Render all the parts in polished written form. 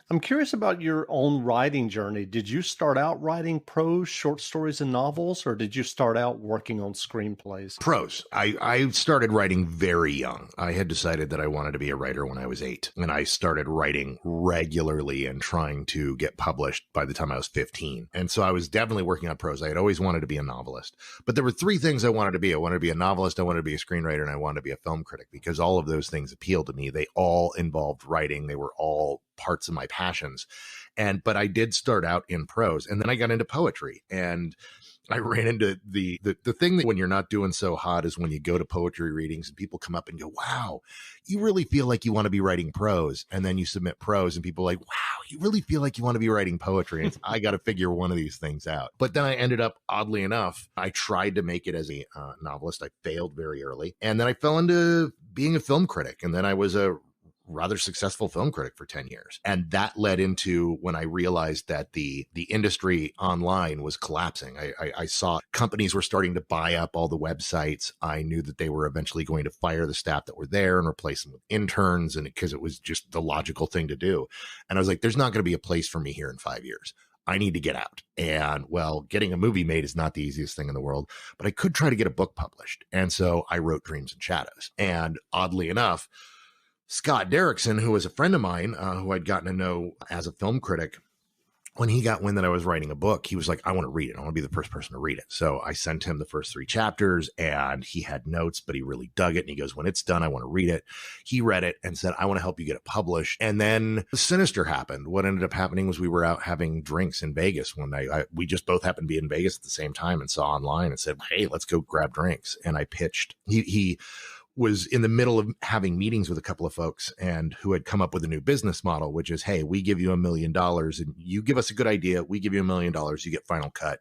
I'm curious about your own writing journey. Did you start out writing prose, short stories, and novels, or did you start out working on screenplays? Prose. I started writing very young. I had decided that I wanted to be a writer when I was 8, and I started writing regularly and trying to get published by the time I was 15. And so I was definitely working on prose. I had always wanted to be a novelist, but there were three things I wanted to be. I wanted to be a novelist, I wanted to be a screenwriter, and I wanted to be a film critic, because all of those things appealed to me. They all involved writing. They were all parts of my passions. But I did start out in prose, and then I got into poetry, and I ran into the thing that when you're not doing so hot is when you go to poetry readings and people come up and go, wow, you really feel like you want to be writing prose. And then you submit prose and people are like, wow, you really feel like you want to be writing poetry. And I got to figure one of these things out. But then I ended up, oddly enough, I tried to make it as a novelist. I failed very early. And then I fell into being a film critic. And then I was a rather successful film critic for 10 years. And that led into when I realized that the industry online was collapsing. I saw companies were starting to buy up all the websites. I knew that they were eventually going to fire the staff that were there and replace them with interns, and because it was just the logical thing to do. And I was like, there's not going to be a place for me here in 5 years. I need to get out. And well, getting a movie made is not the easiest thing in the world, but I could try to get a book published. And so I wrote Dreams and Shadows. And oddly enough, Scott Derrickson, who was a friend of mine, who I'd gotten to know as a film critic, when he got wind that I was writing a book, he was like, I want to read it. I want to be the first person to read it. So I sent him the first 3 chapters, and he had notes, but he really dug it. And he goes, when it's done, I want to read it. He read it and said, I want to help you get it published. And then Sinister happened. What ended up happening was we were out having drinks in Vegas one night. We just both happened to be in Vegas at the same time and saw online and said, hey, let's go grab drinks. And I pitched. He was in the middle of having meetings with a couple of folks and who had come up with a new business model, which is, hey, we give you $1 million and you give us a good idea. We give you $1 million. You get final cut.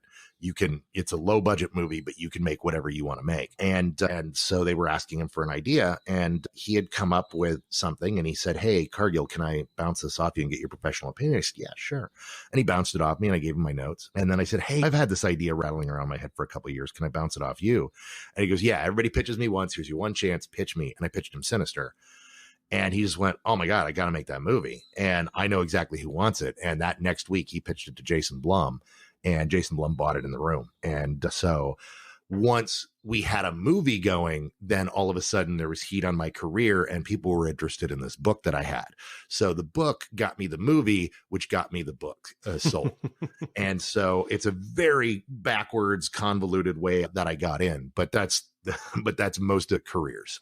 It's a low budget movie, but you can make whatever you want to make. And so they were asking him for an idea, and he had come up with something, and he said, hey, Cargill, can I bounce this off you and get your professional opinion? I said, yeah, sure. And he bounced it off me, and I gave him my notes. And then I said, hey, I've had this idea rattling around my head for a couple of years. Can I bounce it off you? And he goes, yeah, everybody pitches me once. Here's your one chance. Pitch me. And I pitched him Sinister. And he just went, oh my God, I got to make that movie. And I know exactly who wants it. And that next week he pitched it to Jason Blum, and Jason Blum bought it in the room. And so once we had a movie going, then all of a sudden there was heat on my career and people were interested in this book that I had. So the book got me the movie, which got me the book sold. And so it's a very backwards, convoluted way that I got in, but that's most of careers.